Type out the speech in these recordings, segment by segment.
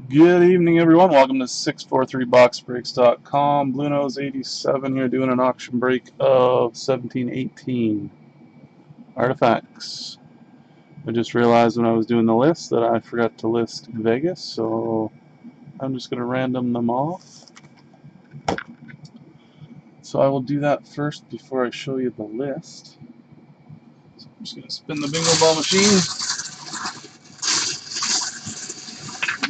Good evening, everyone. Welcome to 643boxbreaks.com. Bluenoze87 here doing an auction break of 1718 artifacts. I just realized when I was doing the list that I forgot to list Vegas, so I'm just going to random them off. So I will do that first before I show you the list. So I'm just going to spin the bingo ball machine.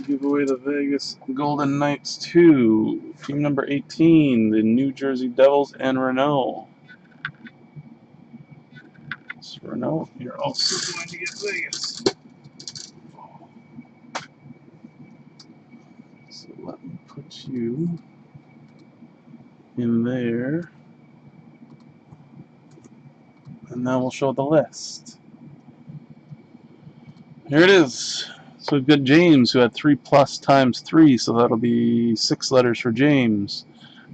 Give away the Vegas Golden Knights to team number 18, the New Jersey Devils and Renault. So Renault, you're also going to get Vegas. So let me put you in there, and now we'll show the list. Here it is. So we've got James, who had 3 plus times 3, so that'll be 6 letters for James.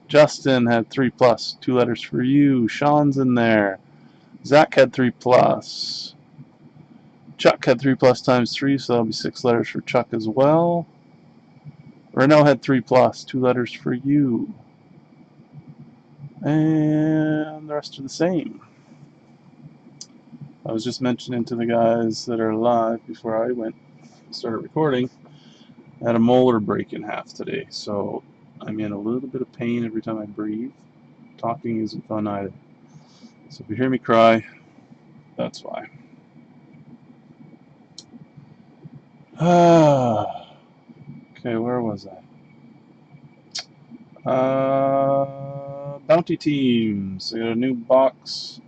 Justin had 3 plus, 2 letters for you. Sean's in there. Zach had 3 plus. Chuck had 3 plus times 3, so that'll be 6 letters for Chuck as well. Renault had 3 plus, 2 letters for you. And the rest are the same. I was just mentioning to the guys that are live before I started recording, I had a molar break in half today, so I'm in a little bit of pain every time I breathe. Talking isn't fun either. So if you hear me cry, that's why. Okay, where was I? Bounty teams. I got a new box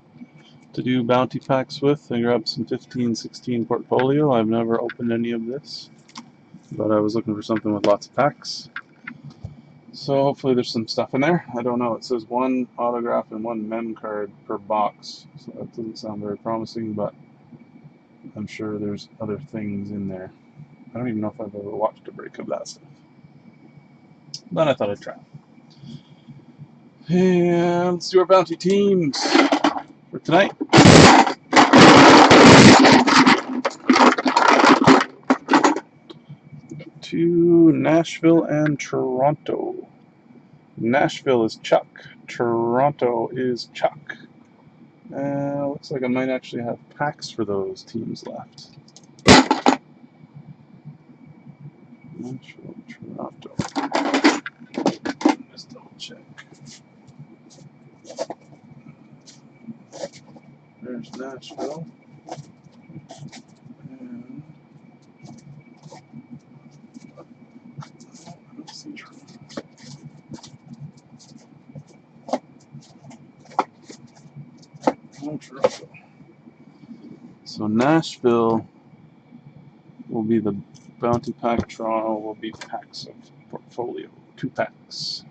to do bounty packs with. I grabbed some 15-16 portfolio. I've never opened any of this, but I was looking for something with lots of packs. So hopefully there's some stuff in there. I don't know. It says 1 autograph and 1 mem card per box, so that doesn't sound very promising, but I'm sure there's other things in there. I don't even know if I've ever watched a break of that stuff, but I thought I'd try. And let's do our bounty teams for tonight. To Nashville and Toronto. Nashville is Chuck. Toronto is Chuck. Looks like I might actually have packs for those teams left. Nashville, Toronto. Just double check. There's Nashville. And I don't see Toronto. No Toronto. So Nashville will be the bounty pack. Toronto will be packs of portfolio. 2 packs.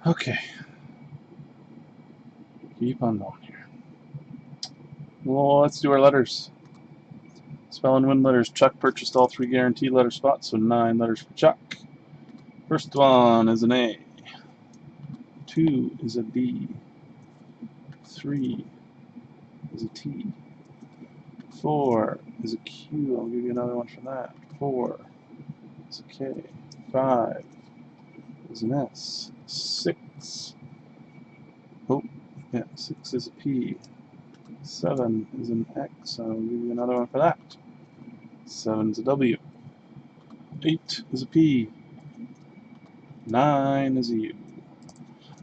Okay. Keep on going here. Well, let's do our letters. Spell and win letters. Chuck purchased all 3 guaranteed letter spots, so 9 letters for Chuck. First one is an A. 2 is a B. 3 is a T. 4 is a Q. I'll give you another one for that. 4 is a K. 5 is an S. 6. Oh, yeah, 6 is a P. 7 is an X. I'll give you another one for that. 7 is a W. 8 is a P. 9 is a U.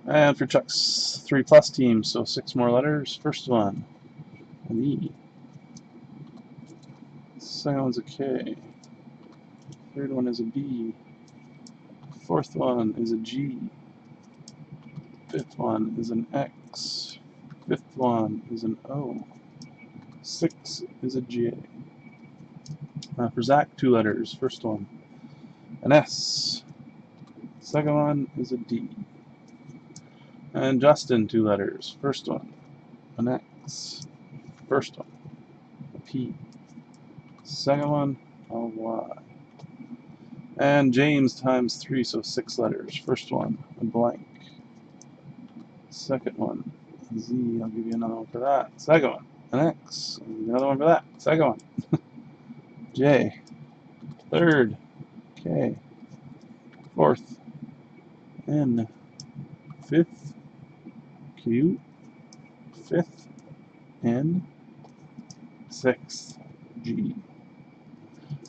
And for Chuck's 3 plus team, so 6 more letters. First one, an E. Second one's a K. Third one is a B. Fourth one is a G. Fifth one is an X. Fifth one is an O. 6 is a J. For Zach, 2 letters. First one, an S. Second one is a D. And Justin, 2 letters. First one, an X. First one, a P. Second one, a Y. And James times 3, so 6 letters. First one, a blank. Second one, a Z. I'll give you another one for that. Second one, an X. I'll give you another one for that. Second one, J. third, K, fourth, N, fifth, Q, fifth, N, sixth, G.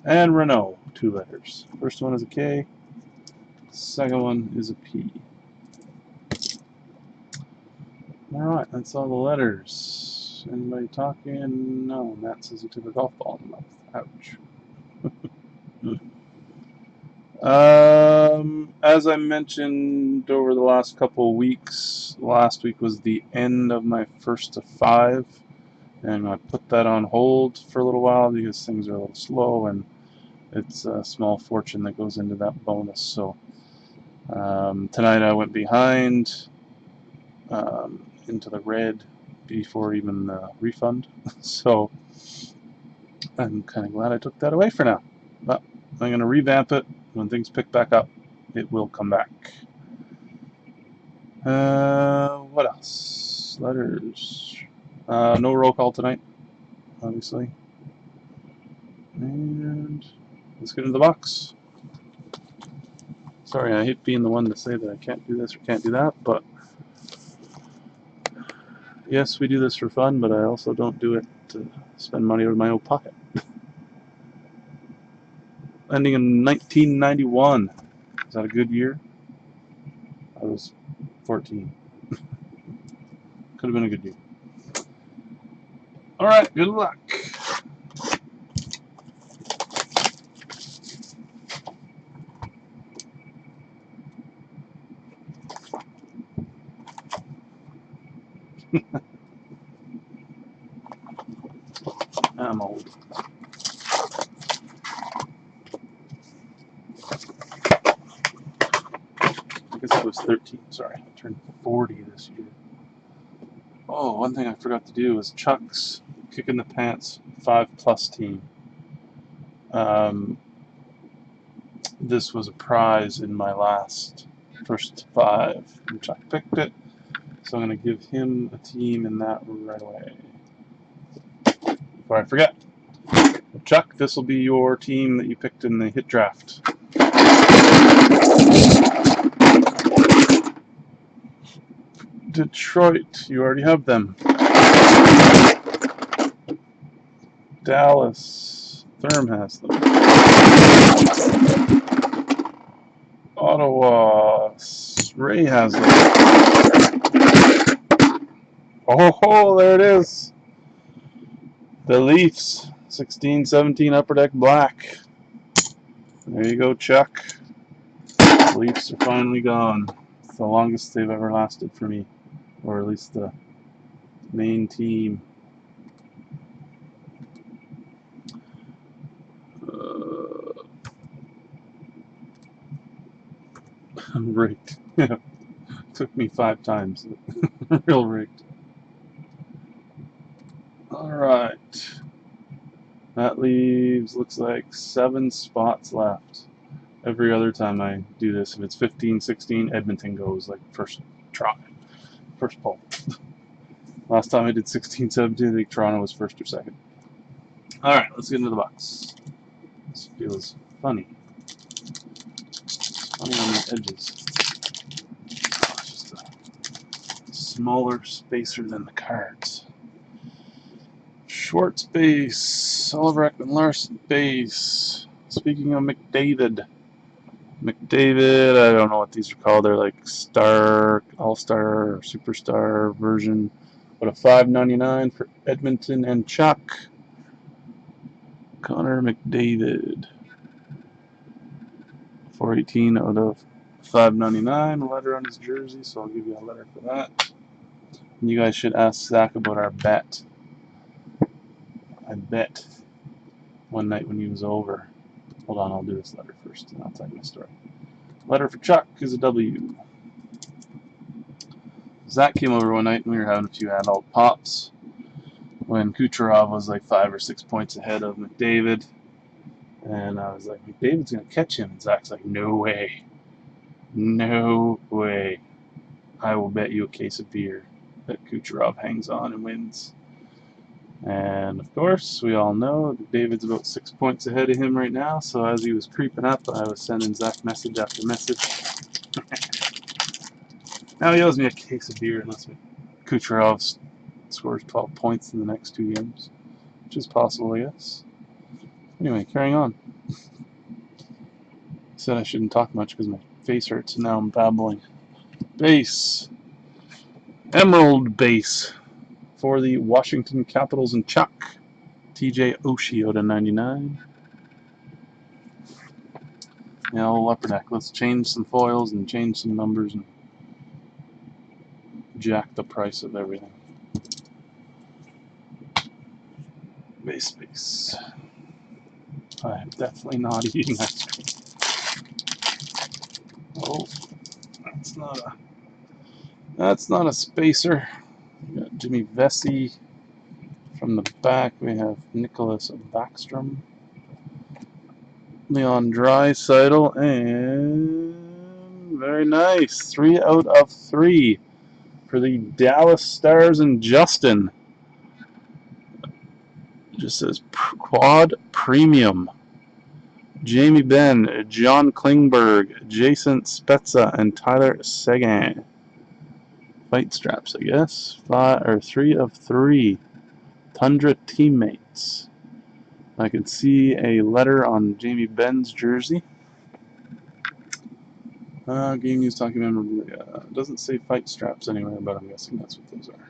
And Renault, 2 letters. First one is a K, second one is a P. Alright, that's all the letters. Anybody talking? No, Matt says he took a golf ball in the mouth. Ouch. As I mentioned over the last couple of weeks, last week was the end of my first to 5, and I put that on hold for a little while because things are a little slow, and it's a small fortune that goes into that bonus. So tonight I went behind into the red before even the refund. So I'm kind of glad I took that away for now. But I'm going to revamp it. When things pick back up, it will come back. What else? Letters. No roll call tonight, obviously. And let's get into the box. Sorry, I hate being the one to say that I can't do this or can't do that, but yes, we do this for fun, but I also don't do it to spend money out of my own pocket. Ending in 1991. Is that a good year? I was 14. Could have been a good year. Alright, good luck. I'm old. I guess I was 13. Sorry, I turned 40 this year. Oh, one thing I forgot to do was Chuck's Kick in the Pants 5+ team. This was a prize in my first 5, and Chuck picked it, so I'm going to give him a team in that right away. Before I forget, Chuck, this will be your team that you picked in the hit draft. Detroit, you already have them. Dallas, Therm has them. Ottawa, Ray has them. Oh, there it is. The Leafs, 16-17 Upper Deck Black. There you go, Chuck. The Leafs are finally gone. It's the longest they've ever lasted for me, or at least the main team. Rigged. Took me 5 times. Real rigged. Alright. That leaves, looks like 7 spots left. Every other time I do this, if it's 15-16, Edmonton goes like first try. First pull. Last time I did 16-17, I think Toronto was first or second. Alright, let's get into the box. This feels funny. Funny on the edges. It's just a smaller spacer than the cards. Schwartz base. Oliver Ekman-Larsson base. Speaking of McDavid. McDavid, I don't know what these are called. They're like Star, All-Star, or Superstar version. But a $5.99 for Edmonton and Chuck. Connor McDavid. 418 out of $5.99. A letter on his jersey, so I'll give you a letter for that. And you guys should ask Zach about our bet. I bet one night when he was over. Hold on, I'll do this letter first, and I'll tell you my story. Letter for Chuck is a W. Zach came over one night, and we were having a few adult pops when Kucherov was like 5 or 6 points ahead of McDavid. And I was like, McDavid's going to catch him. And Zach's like, no way. No way. I will bet you a case of beer that Kucherov hangs on and wins. And of course, we all know that David's about 6 points ahead of him right now, so as he was creeping up, I was sending Zach message after message. Now he owes me a case of beer unless Kucherov scores 12 points in the next 2 games, which is possible, I guess. Anyway, carrying on. I said I shouldn't talk much because my face hurts, and now I'm babbling. Base. Emerald base for the Washington Capitals and Chuck. TJ Oshie out of 99. Now, old upper deck. Let's change some foils and change some numbers and jack the price of everything. Base. I'm definitely not eating ice cream. Oh, that's not a spacer. We got Jimmy Vesey. From the back, we have Nicholas Backstrom, Leon Draisaitl, and very nice. 3 out of 3 for the Dallas Stars and Justin. It just says Quad Premium. Jamie Benn, John Klingberg, Jason Spezza, and Tyler Seguin. Fight straps, I guess. 3 of 3. Tundra teammates. I can see a letter on Jamie Benn's jersey. Game news talking memorabilia. It doesn't say fight straps anywhere, but I'm guessing that's what those are.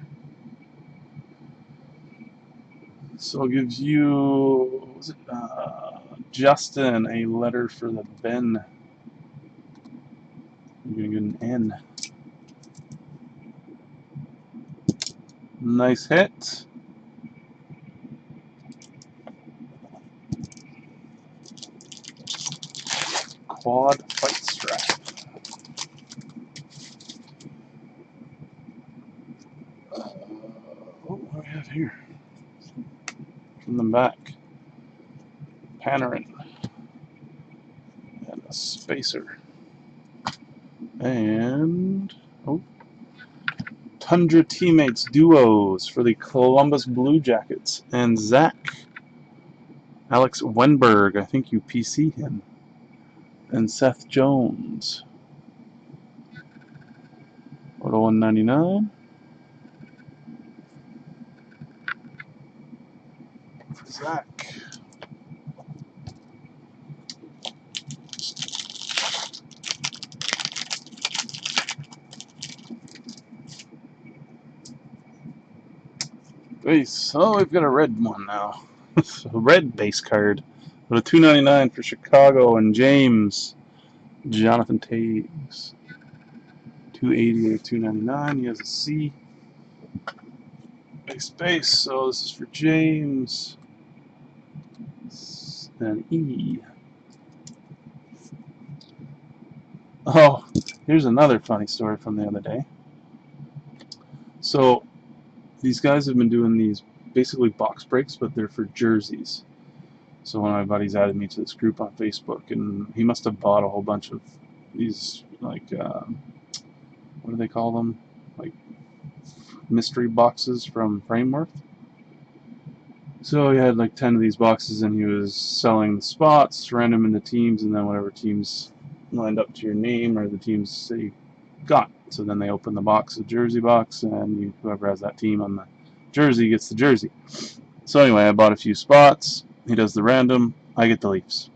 So it gives you, what was it, Justin, a letter for the Ben. I'm going to get an N. Nice hit. Quad fight strap. What do we have here? From the back. Panarin. And a spacer. And Tundra teammates duos for the Columbus Blue Jackets. And Zach. Alex Wenberg, I think you PC'd him. And Seth Jones. Auto 199. For Zach. Base. Oh, we've got a red one now. A red base card. With a 299 for Chicago and James. Jonathan Taves. 280 or 299. He has a C. Base. So this is for James. And E. Oh, here's another funny story from the other day. So these guys have been doing these basically box breaks, but they're for jerseys. So one of my buddies added me to this group on Facebook, and he must have bought a whole bunch of these, like, what do they call them? Like, mystery boxes from Frameworth. So he had like 10 of these boxes, and he was selling the spots, ran them into teams, and then whatever teams lined up to your name or the teams that you got. So then they open the box, the jersey box, and whoever has that team on the jersey gets the jersey. So anyway, I bought a few spots. He does the random. I get the Leafs.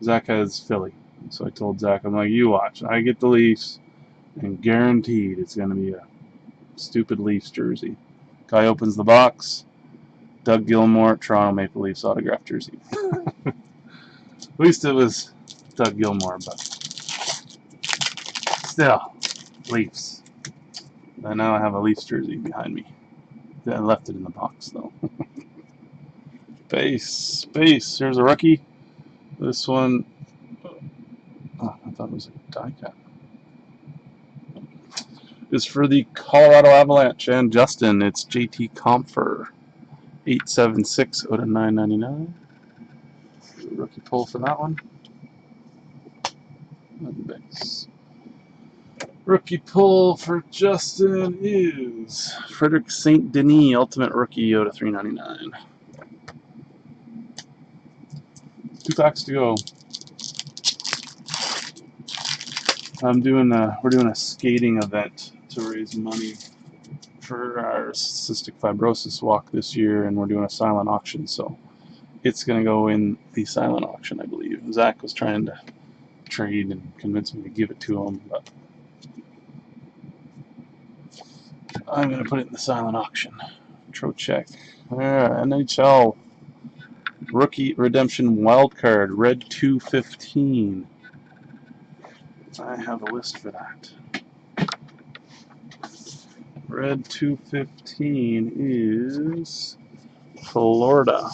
Zach has Philly. So I told Zach, I'm like, you watch. I get the Leafs, and guaranteed it's going to be a stupid Leafs jersey. Guy opens the box. Doug Gilmour, Toronto Maple Leafs autographed jersey. At least it was Doug Gilmour, but still, Leafs. And now I have a Leafs jersey behind me. I left it in the box, though. Base. Here's a rookie. This one, oh, I thought it was a die cut. Is for the Colorado Avalanche and Justin. It's JT Compher. 876 out of 999. Rookie pull for that one. And base. Rookie pull for Justin is Frederick St. Denis, Ultimate Rookie, out of $3.99. 2 packs to go. We're doing a skating event to raise money for our cystic fibrosis walk this year, and we're doing a silent auction, so it's going to go in the silent auction, I believe. Zach was trying to trade and convince me to give it to him, but I'm going to put it in the silent auction. Trocheck. NHL Rookie Redemption Wildcard, Red 215. I have a list for that. Red 215 is Florida.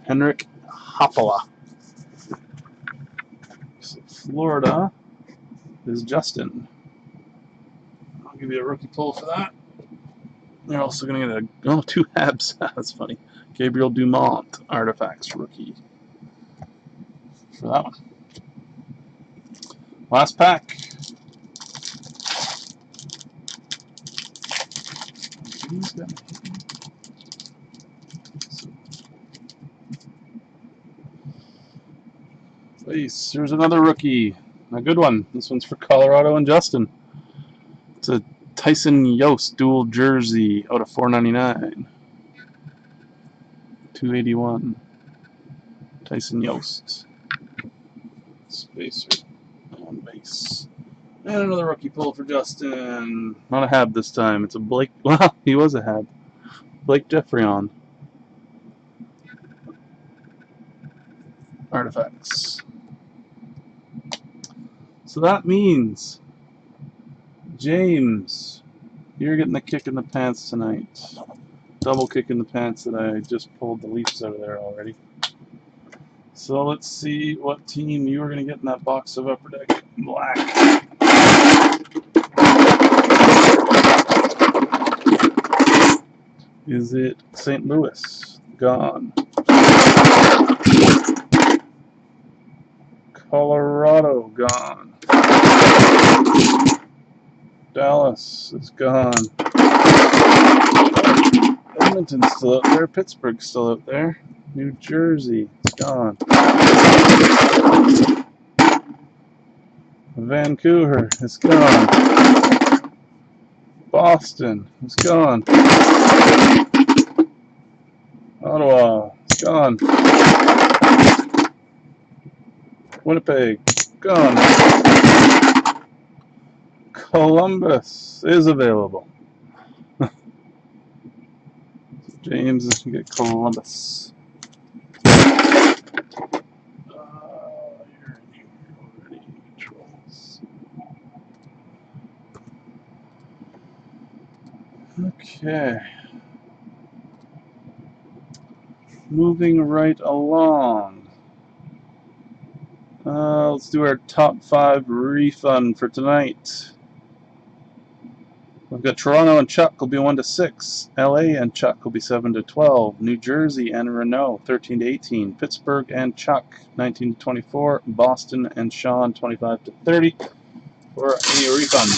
Henrik Haapala. So Florida is Justin. I'll give you a rookie pull for that. You're also going to get 2 Habs. That's funny. Gabriel Dumont, Artifacts rookie. For that one. Last pack. Nice. Here's another rookie. A good one. This one's for Colorado and Justin. It's a Tyson Yost dual jersey out of $4.99. 281. Tyson Yost. Spacer on base. And another rookie pull for Justin. Not a Hab this time. It's a Blake. Well, he was a Hab. Blake Jeffreyon. Artifacts. So that means, James, you're getting the kick in the pants tonight. Double kick in the pants that I just pulled the Leafs out of there already. So let's see what team you are going to get in that box of Upper Deck Black. Is it St. Louis? Gone. Colorado? Gone. Dallas is gone. Edmonton's still out there. Pittsburgh's still out there. New Jersey is gone. Vancouver is gone. Boston is gone. Ottawa is gone. Winnipeg, gone. Columbus is available. James is going to get Columbus. You're in here already. Controls. Okay. Moving right along. Let's do our top 5 refund for tonight. We've got Toronto and Chuck will be 1-6. LA and Chuck will be 7-12. New Jersey and Renault 13-18. Pittsburgh and Chuck 19-24. Boston and Sean 25-30 for a refund.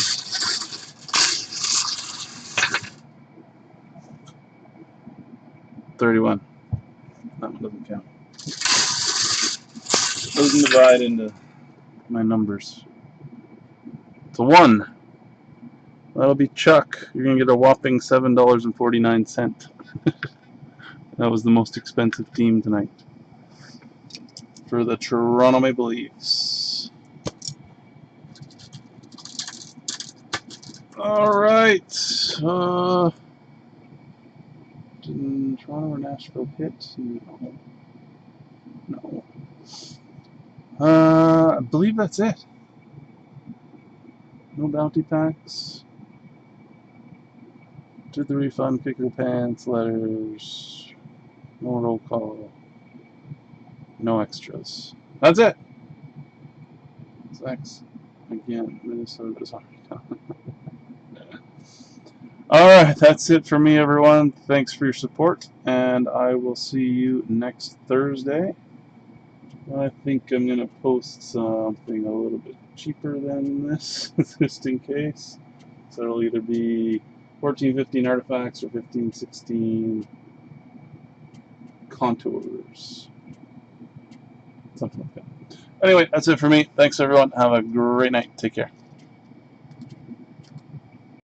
$31. That one doesn't count. Doesn't divide into my numbers. It's a 1. That'll be Chuck. You're going to get a whopping $7.49. That was the most expensive team tonight for the Toronto Maple Leafs. Alright. Did Toronto or Nashville hit? No. No. I believe that's it. No bounty packs. Did the refund, kick your pants, letters, no roll call, no extras. That's it. Thanks. Again, Minnesota's already done. Alright, that's it for me, everyone. Thanks for your support, and I will see you next Thursday I think I'm going to post something a little bit cheaper than this, just in case. So it'll either be 1415 artifacts or 1516 contours. Something like that. Anyway, that's it for me. Thanks, everyone. Have a great night. Take care.